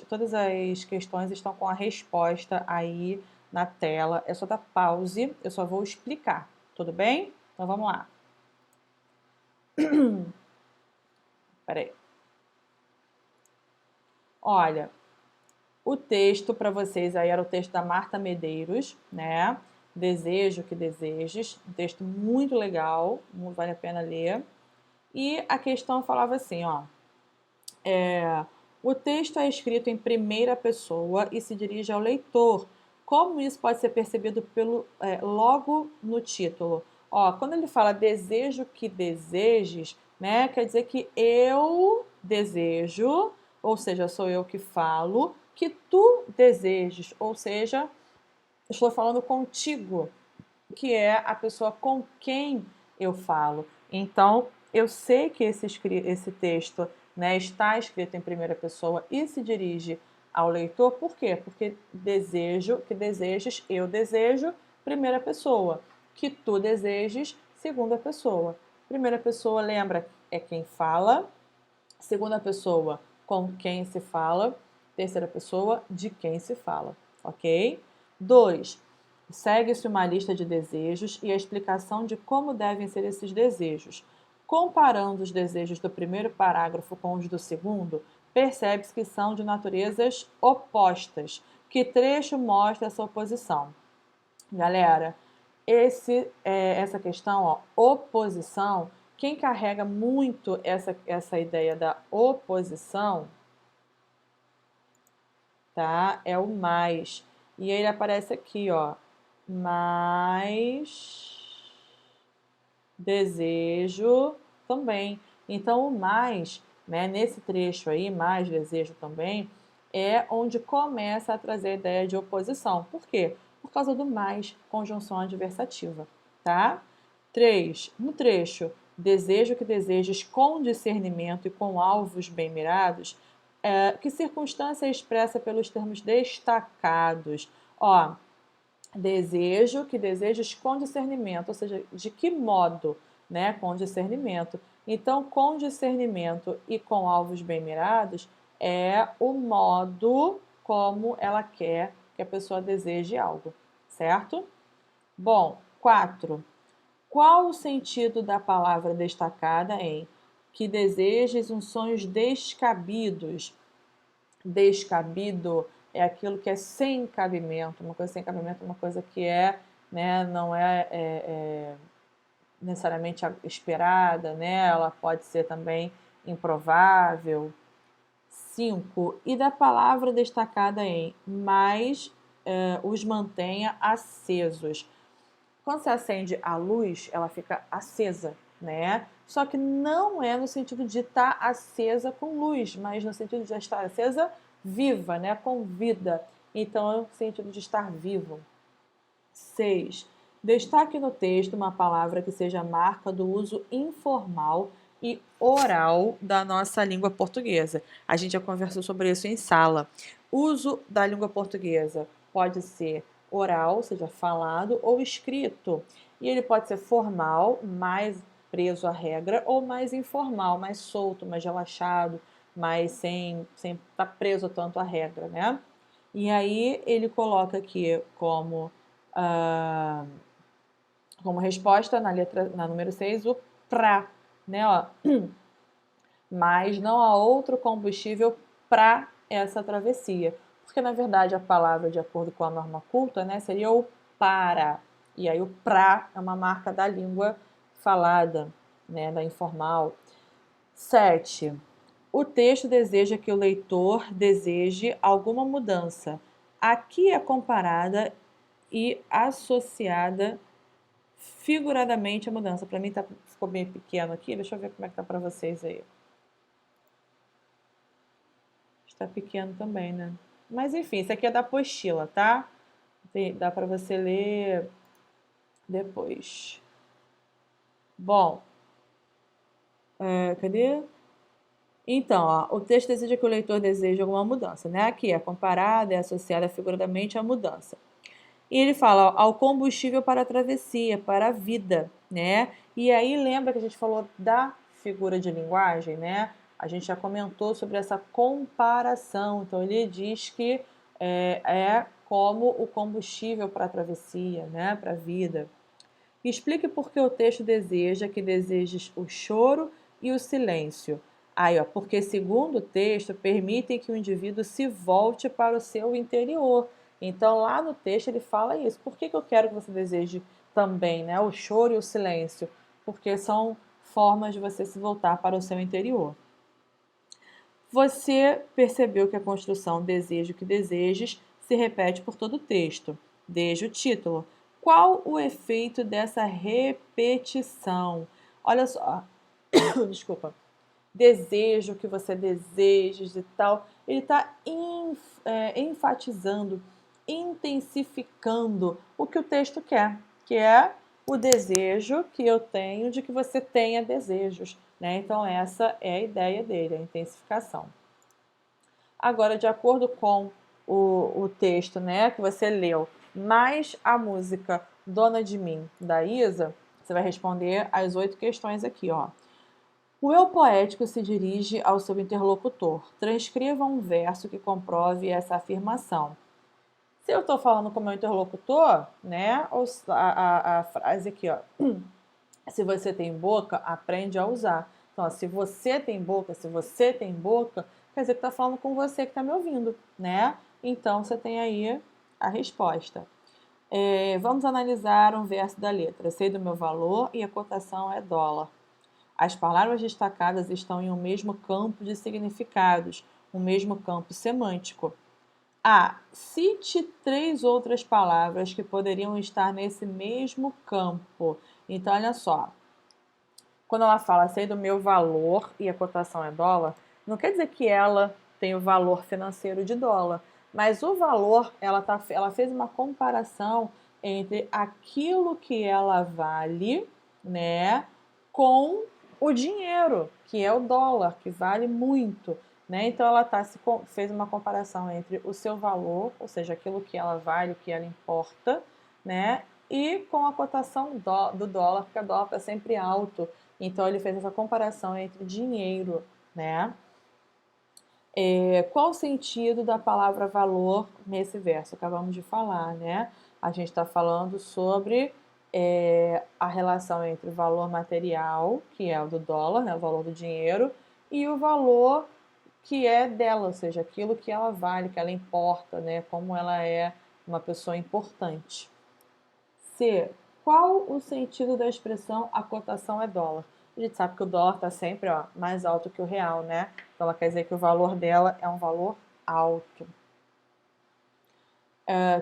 Todas as questões estão com a resposta aí na tela. É só dar pause, eu só vou explicar, tudo bem? Então vamos lá. Peraí. Olha, o texto para vocês aí era o texto da Marta Medeiros, né? Desejo que desejes. Um texto muito legal, vale a pena ler. E a questão falava assim, ó. O texto é escrito em primeira pessoa e se dirige ao leitor. Como isso pode ser percebido logo no título? Ó, quando ele fala desejo que desejes, né, quer dizer que eu desejo, ou seja, sou eu que falo, que tu desejes, ou seja, estou falando contigo, que é a pessoa com quem eu falo. Então, eu sei que esse texto, né, está escrito em primeira pessoa e se dirige ao leitor, por quê? Porque desejo que desejes, eu desejo, primeira pessoa. Que tu desejes, segunda pessoa. Primeira pessoa, lembra, é quem fala. Segunda pessoa, com quem se fala. Terceira pessoa, de quem se fala, ok? 2. Segue-se uma lista de desejos e a explicação de como devem ser esses desejos. Comparando os desejos do primeiro parágrafo com os do segundo, percebe-se que são de naturezas opostas. Que trecho mostra essa oposição? Galera, essa questão, ó, oposição, quem carrega muito essa ideia da oposição, tá? É o mais. E ele aparece aqui, ó. Mais desejo também. Então, o mais, né, nesse trecho aí, mais desejo também, é onde começa a trazer a ideia de oposição. Por quê? Por causa do mais, conjunção adversativa, tá? 3. No trecho, desejo que desejes com discernimento e com alvos bem mirados, que circunstância é expressa pelos termos destacados? Ó, desejo que desejes com discernimento, ou seja, de que modo, né? Com discernimento. Então, com discernimento e com alvos bem mirados é o modo como ela quer que a pessoa deseje algo, certo? Bom, 4. Qual o sentido da palavra destacada em que desejes uns sonhos descabidos? Descabido é aquilo que é sem cabimento. Uma coisa sem cabimento é uma coisa que né, não é necessariamente esperada, né? Ela pode ser também improvável. 5. E da palavra destacada em mais os mantenha acesos. Quando você acende a luz, ela fica acesa, né? Só que não é no sentido de estar acesa com luz, mas no sentido de estar acesa viva, né? Com vida. Então, é no sentido de estar vivo. 6. Destaque no texto uma palavra que seja marca do uso informal e oral da nossa língua portuguesa. A gente já conversou sobre isso em sala. Uso da língua portuguesa pode ser oral, ou seja, falado, ou escrito. E ele pode ser formal, mais preso à regra, ou mais informal, mais solto, mais relaxado, mais sem estar preso tanto à regra, né? E aí ele coloca aqui ah, como resposta na número 6, o pra, né? Ó, mas não há outro combustível para essa travessia. Porque, na verdade, a palavra, de acordo com a norma culta, né, seria o para. E aí o pra é uma marca da língua falada, né, da informal. 7. O texto deseja que o leitor deseje alguma mudança. Aqui é comparada e associada figuradamente à mudança. Para mim ficou bem pequeno aqui, deixa eu ver como é que tá para vocês aí. Está pequeno também, né? Mas enfim, isso aqui é da apostila, tá? Dá para você ler depois. Bom, cadê? Então, ó, o texto deseja que o leitor deseje alguma mudança, né? Aqui é comparada, é associada figuradamente à mudança. E ele fala ó, ao combustível para a travessia, para a vida, né? E aí lembra que a gente falou da figura de linguagem, né? A gente já comentou sobre essa comparação. Então, ele diz que é como o combustível para a travessia, né, para a vida. Explique por que o texto deseja que desejes o choro e o silêncio. Aí, ó, porque segundo o texto, permitem que o indivíduo se volte para o seu interior. Então, lá no texto ele fala isso. Por que eu quero que você deseje também, né, o choro e o silêncio? Porque são formas de você se voltar para o seu interior. Você percebeu que a construção desejo que desejes se repete por todo o texto, desde o título. Qual o efeito dessa repetição? Olha só, desculpa. Desejo que você desejes e tal. Ele está enfatizando, intensificando o que o texto quer, que é o desejo que eu tenho de que você tenha desejos, né? Então essa é a ideia dele, a intensificação. Agora, de acordo com o texto, né, que você leu, mais a música Dona de Mim, da Isa, você vai responder as 8 questões aqui, ó. O eu poético se dirige ao seu interlocutor. Transcreva um verso que comprove essa afirmação. Se eu estou falando com o meu interlocutor, né, a frase aqui, ó, se você tem boca, aprende a usar. Então, ó, se você tem boca, quer dizer que está falando com você que está me ouvindo, né? Então, você tem aí a resposta. Vamos analisar um verso da letra. Sei do meu valor e a cotação é dólar. As palavras destacadas estão em um mesmo campo de significados, um mesmo campo semântico. Cite 3 outras palavras que poderiam estar nesse mesmo campo. Então, olha só. Quando ela fala sei do meu valor e a cotação é dólar, não quer dizer que ela tem o valor financeiro de dólar, mas o valor, ela fez uma comparação entre aquilo que ela vale, né, com o dinheiro, que é o dólar, que vale muito, né? Então ela fez uma comparação entre o seu valor, ou seja, aquilo que ela vale, o que ela importa, né, e com a cotação do dólar, porque o dólar está sempre alto. Então ele fez essa comparação entre dinheiro, né? Qual o sentido da palavra valor nesse verso? Acabamos de falar, né? A gente está falando sobre a relação entre o valor material, que é o do dólar, né, o valor do dinheiro, e o valor que é dela, ou seja, aquilo que ela vale, que ela importa, né? Como ela é uma pessoa importante. C. Qual o sentido da expressão a cotação é dólar? A gente sabe que o dólar está sempre mais alto que o real, né? Então ela quer dizer que o valor dela é um valor alto.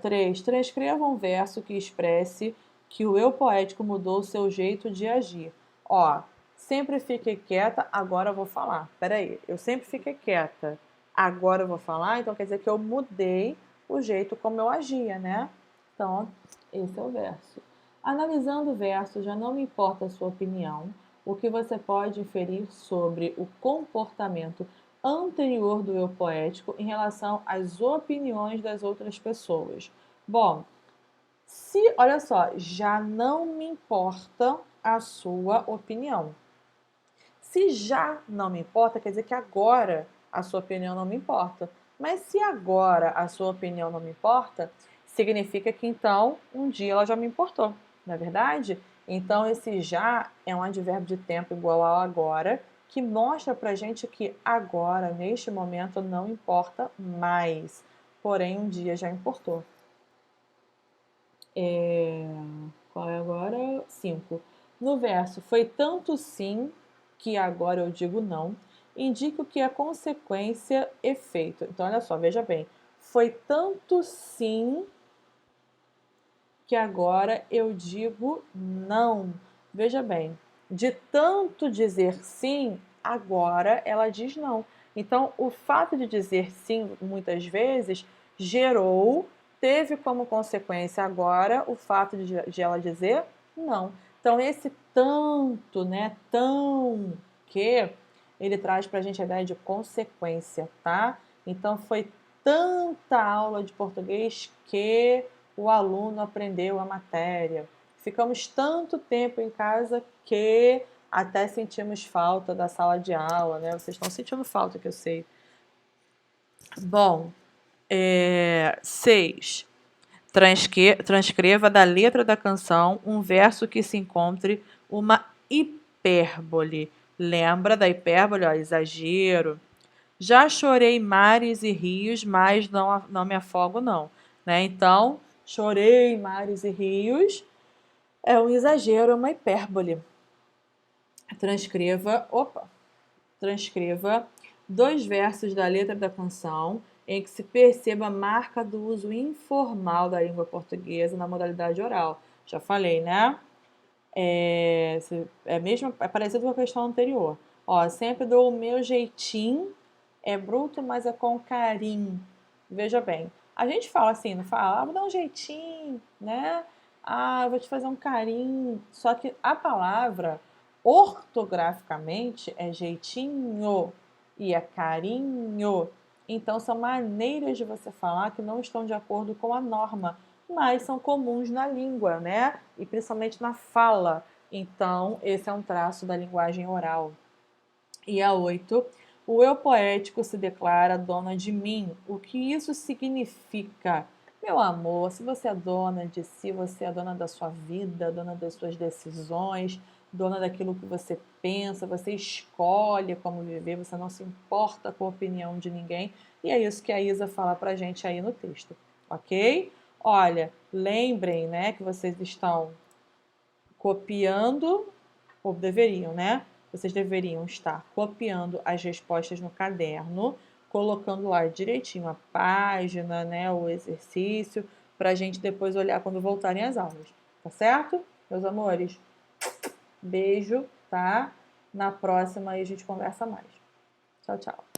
3. Transcreva um verso que expresse que o eu poético mudou seu jeito de agir. Sempre fiquei quieta, agora eu vou falar. Peraí, eu sempre fiquei quieta, agora eu vou falar, então quer dizer que eu mudei o jeito como eu agia, né? Então, esse é o verso. Analisando o verso, já não me importa a sua opinião, o que você pode inferir sobre o comportamento anterior do eu poético em relação às opiniões das outras pessoas. Bom, olha só, já não me importa a sua opinião. Se já não me importa, quer dizer que agora a sua opinião não me importa. Mas se agora a sua opinião não me importa, significa que então um dia ela já me importou, não é verdade? Então esse já é um advérbio de tempo igual ao agora, que mostra pra gente que agora, neste momento, não importa mais. Porém, um dia já importou. Qual é agora? 5. No verso, foi tanto sim que agora eu digo não, indica o que é consequência efeito. Então, olha só, veja bem. Foi tanto sim que agora eu digo não. Veja bem, de tanto dizer sim, agora ela diz não. Então, o fato de dizer sim muitas vezes teve como consequência agora o fato de ela dizer não. Então, esse tanto, né, tão que, ele traz para a gente a ideia de consequência, tá? Então, foi tanta aula de português que o aluno aprendeu a matéria. Ficamos tanto tempo em casa que até sentimos falta da sala de aula, né? Vocês estão sentindo falta, que eu sei. Bom, 6. Transcreva da letra da canção um verso que se encontre uma hipérbole. Lembra da hipérbole? Ó, exagero. Já chorei mares e rios, mas não me afogo, não. Né? Então, chorei mares e rios é um exagero, é uma hipérbole. Transcreva 2 versos da letra da canção em que se perceba a marca do uso informal da língua portuguesa na modalidade oral. Já falei, né? É parecido com a questão anterior. Ó, sempre dou o meu jeitinho, é bruto, mas é com carinho. Veja bem, a gente fala assim, não fala? Vou dar um jeitinho, né? Eu vou te fazer um carinho. Só que a palavra, ortograficamente, é jeitinho e é carinho. Então, são maneiras de você falar que não estão de acordo com a norma, mas são comuns na língua, né? E principalmente na fala. Então, esse é um traço da linguagem oral. E a 8, o eu poético se declara dona de mim. O que isso significa? Meu amor, se você é dona de si, você é dona da sua vida, dona das suas decisões, dona daquilo que você pensa, você escolhe como viver, você não se importa com a opinião de ninguém. E é isso que a Isa fala pra gente aí no texto, ok? Olha, lembrem, né, que vocês estão copiando, ou deveriam, né? Vocês deveriam estar copiando as respostas no caderno, colocando lá direitinho a página, né, o exercício, para a gente depois olhar quando voltarem as aulas, tá certo? Meus amores, beijo, tá? Na próxima aí a gente conversa mais. Tchau, tchau.